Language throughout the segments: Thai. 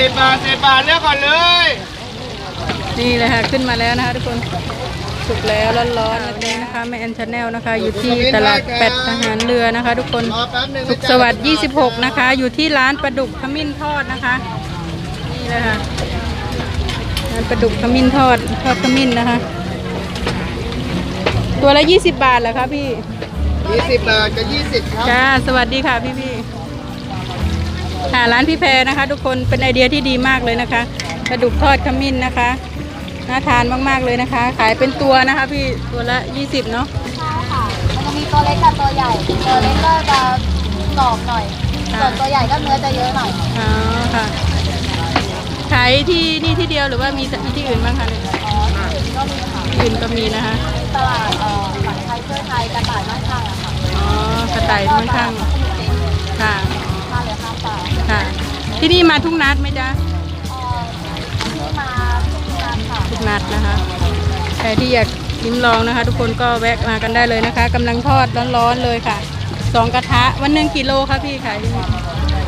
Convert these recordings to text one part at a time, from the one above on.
10 บาทเลือกก่อนเลย นี่เลยค่ะขึ้นมาแล้วนะคะทุกคนสุกแล้วร้อนๆแบบนี้นะคะแม่แอนชาแนลนะคะอยู่ที่ตลาดเป็ดทหารเรือนะคะ ทุกคน รอแป๊บนึง สุขสวัสดิ์26นะคะอยู่ที่ร้านปลาดุกขมิ้นทอดนะคะนี่เลยค่ะร้านปลาดุกขมิ้นทอดขมิ้นนะคะตัวละ20 บาทเหรอคะพี่20 บาทกับ20ครับจ้าสวัสดีค่ะพี่ค่ะร้านพี่แพรนะคะ ทุกคนเป็นไอเดียที่ดีมากเลยนะคะปลาดุกทอดขมิ้นนะคะน่าทานมากๆเลยนะคะ ขายเป็นตัวนะคะพี่ตัวละ20เนาะใช่ค่ะมันจะมีตัวเล็กกับตัวใหญ่ตัวเล็กก็จะกรอบหน่อยส่วนตัวใหญ่ก็เนื้อจะเยอะหน่อยอ๋อค่ะขายที่นี่ที่เดียวหรือว่ามีที่อื่นบ้างคะเนี่ยก็มีค่ะอื่นก็มีนะคะตลาดฝั่งไทยเพื่อไทยกระต่ายมั่งคั่งอะค่ะอ๋อกระต่ายมั่งคั่งค่ะมาเหลือข้ามป่าค่ะที่นี่มาทุกนัดไหมจ๊ะที่มาทุกงานค่ะทุกนัดนะคะใครที่อยากลิ้มลองนะคะ ทุกคนก็แวะมากันได้เลยนะคะกำลังทอดร้อนๆเลยค่ะ2 กระทะวันหนึ่งกิโลคะพี่ขายที่นี่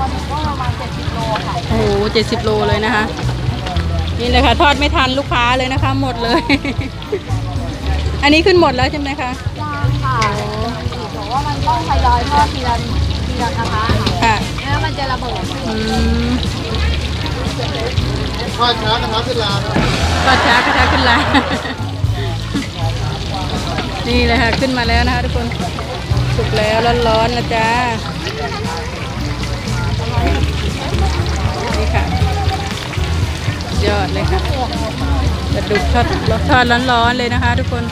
วันนึงก็ประมาณ70 โลค่ะโอ้โห70 โลเลยนะคะนี่เลยค่ะทอดไม่ทันลูกค้าเลยนะคะหมดเลย อันนี้ขึ้นหมดแล้วใช่ไหมคะยังค่ะบอกว่ามันต้องทยอยทอดทีละกระทะค่ะแล้วมันจะระเบิดทอดช้ากระทะขึ้นลาทอดช้ากระทะขึ้นลา นี่เลยค่ะขึ้นมาแล้วนะคะทุกคนสุกแล้วร้อนๆนะจ๊ะนี่ค่ะยอดเลยค่ะกระดูกทอดร้อนๆเลยนะคะ ทุกคน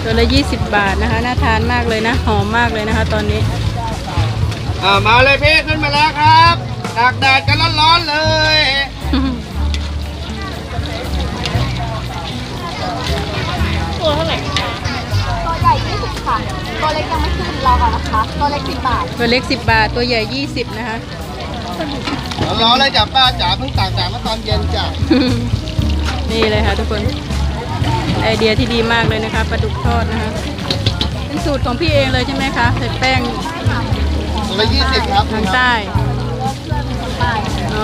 ตัวละ20 บาทนะคะน่าทานมากเลยนะหอมมากเลยนะคะตอนนี้มาเลยพี่ขึ้นมาแล้วครับตากแดดกันร้อนๆเลยตัวเท่าไหร่ตัวใหญ่20ค่ะตัวเล็กยังไม่ขึ้นรอก่อนนะคะตัวเล็ก10 บาทตัวเล็ก10 บาทตัวใหญ่20นะคะร้อนเลยจ้ะป้าจ๋าเพิ่งตากแดดเมื่อตอนเย็นจ้ะ นี่เลยค่ะทุกคนไอเดียที่ดีมากเลยนะคะปลาดุกทอดนะคะเป็นสูตรของพี่เองเลยใช่ไหมคะใส่แป้งตัวละ20ครับทางใต้อ๋อ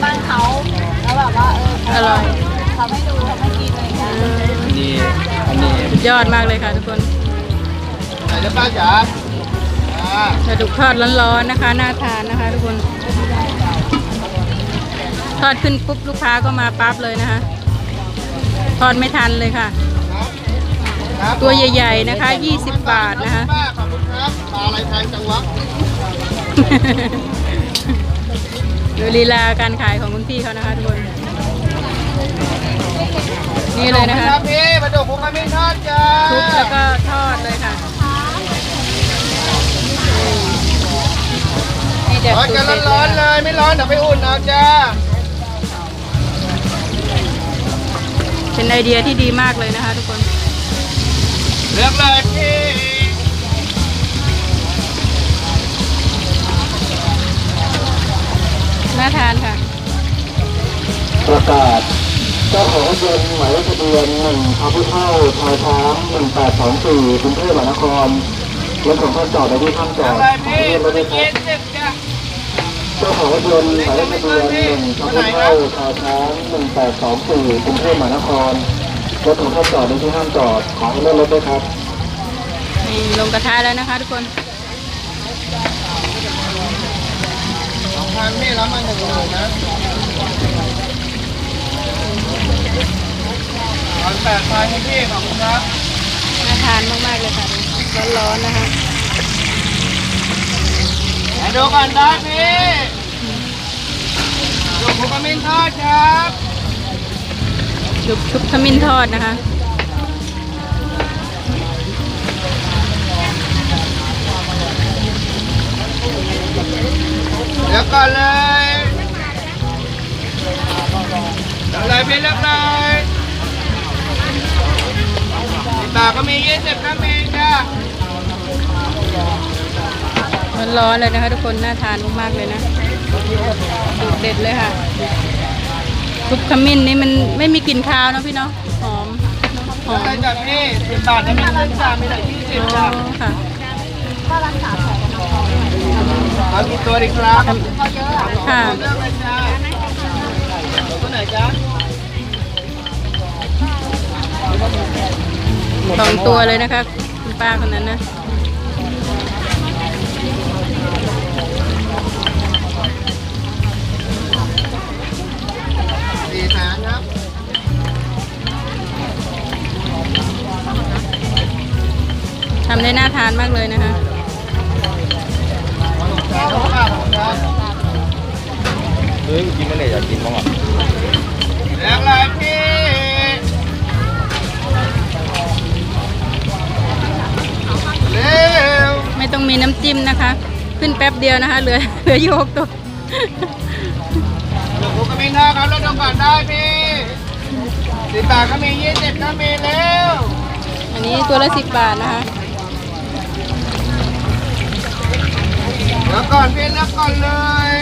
บ้านเขาแล้วแบบว่าอร่อยเขาไม่ดูเขาไม่กินเลยค่ะอันนี้สุดยอดมากเลยค่ะทุกคนไหนจะป้าจ๋าปลาดุกทอดร้อนๆนะคะน่าทานนะคะทุกคนทอดขึ้นปุ๊บลูกค้าก็มาปั๊บเลยนะคะทอดไม่ทันเลยค่ะตัวใหญ่ๆนะคะ20 บาทนะคะขอบคุณครับปลาอะไรแพงจังวะดูลีลาการขายของคุณพี่เขานะคะทุกคนนี่เลยนะคะครับพี่ปลาดุกผมไม่ทอดจ้าทุบแล้วก็ทอดเลยค่ะทอดกันร้อนๆเลยไม่ร้อนเดี๋ยวไปอุ่นเอาจ้าเป็นไอเดียที่ดีมากเลยนะคะทุกคนเลือกเลยพี่น่าทานค่ะประกาศเจ้าของรถยนต์หมายเลขทะเบียน1 พพุเท่าทอยช้าง1824กรุงเทพมหานครรถของท่านจอดในที่ท่านจอดรถไม่พบเจ้าของรถยนต์หมายเลขทะเบียน1 พพุเท่าทอยช้าง1824กรุงเทพมหานครรถของท่านจอดในที่ห้ามจอดขอให้เลื่อนรถด้วยครับนี่ลงกระทะแล้วนะคะทุกคน2,000พี่รับมา1 โลนะ8,000ให้พี่ขอบคุณครับน่าทานมากๆเลยค่ะร้อนๆนะคะดูก่อนได้พี่ดูขมิ้นทอดครับชุบขมิ้นทอดนะคะเลือกก่อนเลยอะไรพี่เลือกเลย10 บาทก็มี20ก็มีจ้าร้อนๆเลยนะคะทุกคนน่าทานมากๆเลยนะดูเด็ดเลยค่ะชุบขมิ้นนี่มันไม่มีกลิ่นคาวนะพี่เนาะหอมอะไรจ้ะพี่10 บาทได้ไหมจ้าไม่ได้20จ้าค่ะก็รักษาแผลกันเอากี่ตัวดีครับเขาเยอะค่ะเลือกเลยจ้า 2 ตัวเลยนะคะคุณป้าคนนั้นนะ 4 แสนครับ ทำได้น่าทานมากเลยนะคะ เฮ้ยกินไม่ได้อยากกินบ้างอ่ะ แล้วเลยพี่เร็ว ไม่ต้องมีน้ำจิ้มนะคะ ขึ้นแป๊บเดียวนะคะ เหลือโยกตัว หลวงปู่ก็มีท่าครับแล้วดูก่อนได้พี่10 บาทก็มี20ก็มีเร็ว อันนี้ตัวละ10 บาทนะคะ แล้วก่อนพี่แล้วก่อนเลย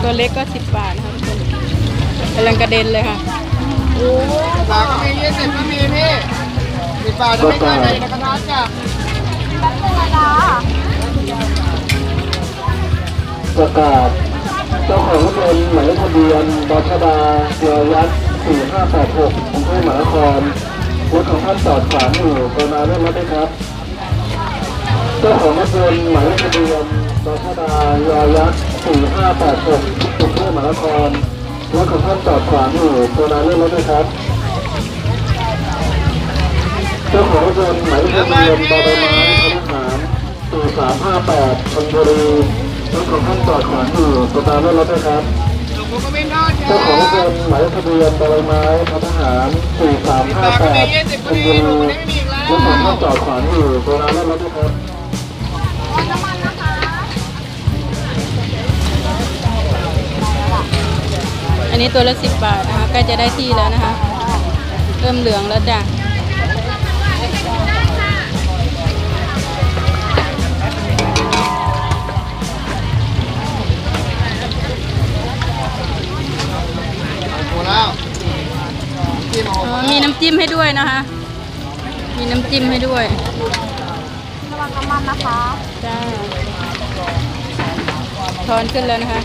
ตัวเล็กก็10 บาทนะคะทุกคนกำลังกระเด็นเลยค่ะ 10 บาทก็มี20ก็มีพี่10 บาทจะไม่เกินในกระทะจ้ะ แป๊บนึงนะ ประกาศเจ้าของรถยนต์หมายเลขทะเบียนบชดยยักษ์4586กรุงเทพมหานครรถของท่านจอดขวางอยู่กรุณาเลื่อนรถด้วยครับเจ้าของรถยนต์หมายเลขทะเบียนบชดยยักษ์4586กรุงเทพมหานครรถของท่านจอดขวางอยู่กรุณาเลื่อนรถด้วยครับเจ้าของรถยนต์หมายเลขทะเบียนบใบไม้ทหาร4358ชลบุรีรถของท่านจอดขวางอยู่กรุณาเลื่อนรถด้วยครับ หลวงปู่ก็มีท่าจ้ะ เจ้าของรถยนต์หมายเลขทะเบียนบใบไม้ทหาร4358ชลบุรีรถของท่านจอดขวางอยู่กรุณาเลื่อนรถด้วยครับ น้ำมันนะคะ อันนี้ตัวละ10 บาทนะคะใกล้จะได้ที่แล้วนะคะ เริ่มเหลืองแล้วจ้ะ หมดแล้วกินหมด อ๋อมีน้ำจิ้มให้ด้วยนะคะ มีน้ำจิ้มให้ด้วย ระวังน้ำมันนะคะ จ้าทอนขึ้นแล้วนะคะ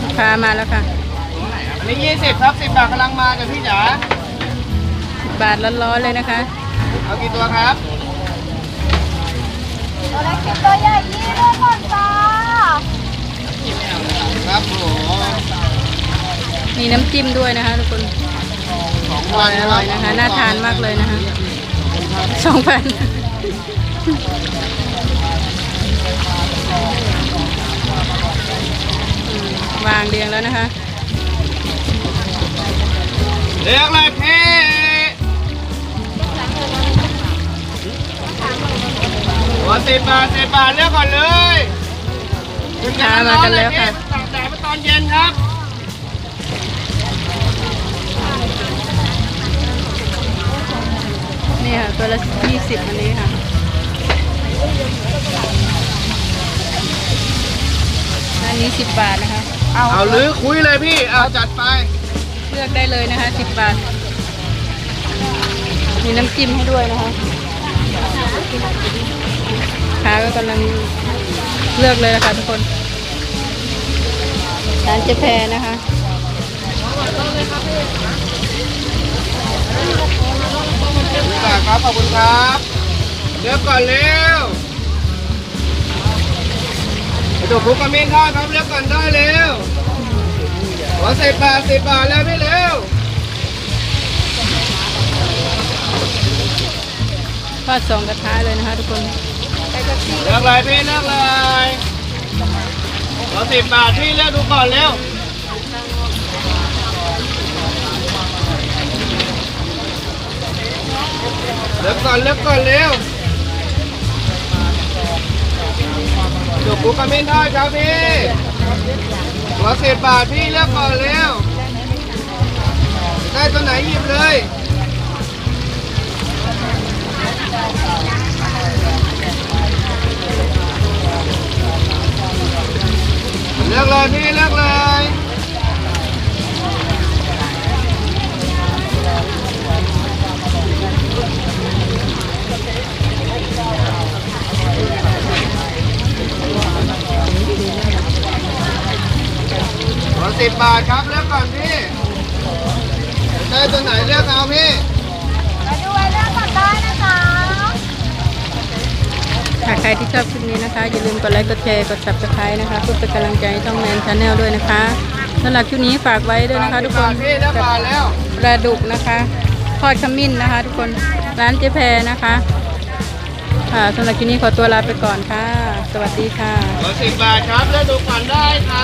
ลูกค้ามาแล้วค่ะ อันนี้20ครับ10 บาทกำลังมาจ้ะพี่จ๋า 10 บาทร้อนๆเลยนะคะ เอากี่ตัวครับ ตัวเล็ก10ตัวใหญ่20เลือกก่อนจ้า ครับผม มีน้ำจิ้มด้วยนะคะทุกคน 2 วัน อ นะค ร่ รั อบ ยนะคะ น่าทานมากเลยนะคะ2,000วางเรียงแล้วนะคะ เรียกเลยพี่หัว10 บาท10 บาทเลือกก่อนเลย ลูกค้ามากันแล้วค่ะ สั่งจ่ายมาตอนเย็นครับ นี่ค่ะตัวละ20อันนี้ค่ะ อันนี้10 บาทนะคะ เอาลือคุยเลยพี่ เอาจัดไป เลือกได้เลยนะคะ10 บาท มีน้ำจิ้มให้ด้วยนะคะค้าก็กำลังเลือกเลยนะคะทุกคนร้านเจ๊แพรนะคะ ครับ ขอบคุณครับ เลือกก่อนเร็วกระดูกคุกกระมิ้นทอดครับเลือกก่อนได้เร็วหัว10 บาท10 บาทแล้วพี่เร็ว ทอด2 กระทะเลยนะคะทุกคน เลือกเลยพี่เลือกเลยหัว10 บาทพี่เลือกดูก่อนเร็วเลือกก่อนเลือกก่อนเร็วกระดูกคุกกระมิ้นทอดครับพี่หัว10 บาทพี่เลือกก่อนเร็วได้ตัวไหนหยิบเลยเลือกเลยพี่เลือกเลย 10 บาทครับเลือกก่อนพี่ได้ตัวไหนเลือกเอาพี่ มาดูไว้เลือกก่อนได้นะคะ ค่ะใครที่ชอบคลิปนี้นะคะอย่าลืมกดไลค์กดแชร์กด subscribe นะคะเพื่อเป็นกำลังใจให้ช่องแมนชาแนลด้วยนะคะสำหรับคลิปนี้ฝากไว้ด้วยนะคะทุกคน พี่เลือก กับ ก่อนแล้ว ปลาดุกนะคะทอดขมิ้นนะคะ ทุกคนร้านเจ๊แพรนะคะค่ะสำหรับคลิปนี้ขอตัวลาไปก่อนค่ะ สวัสดีค่ะ 10 บาทครับเลือกดูก่อนได้ครับ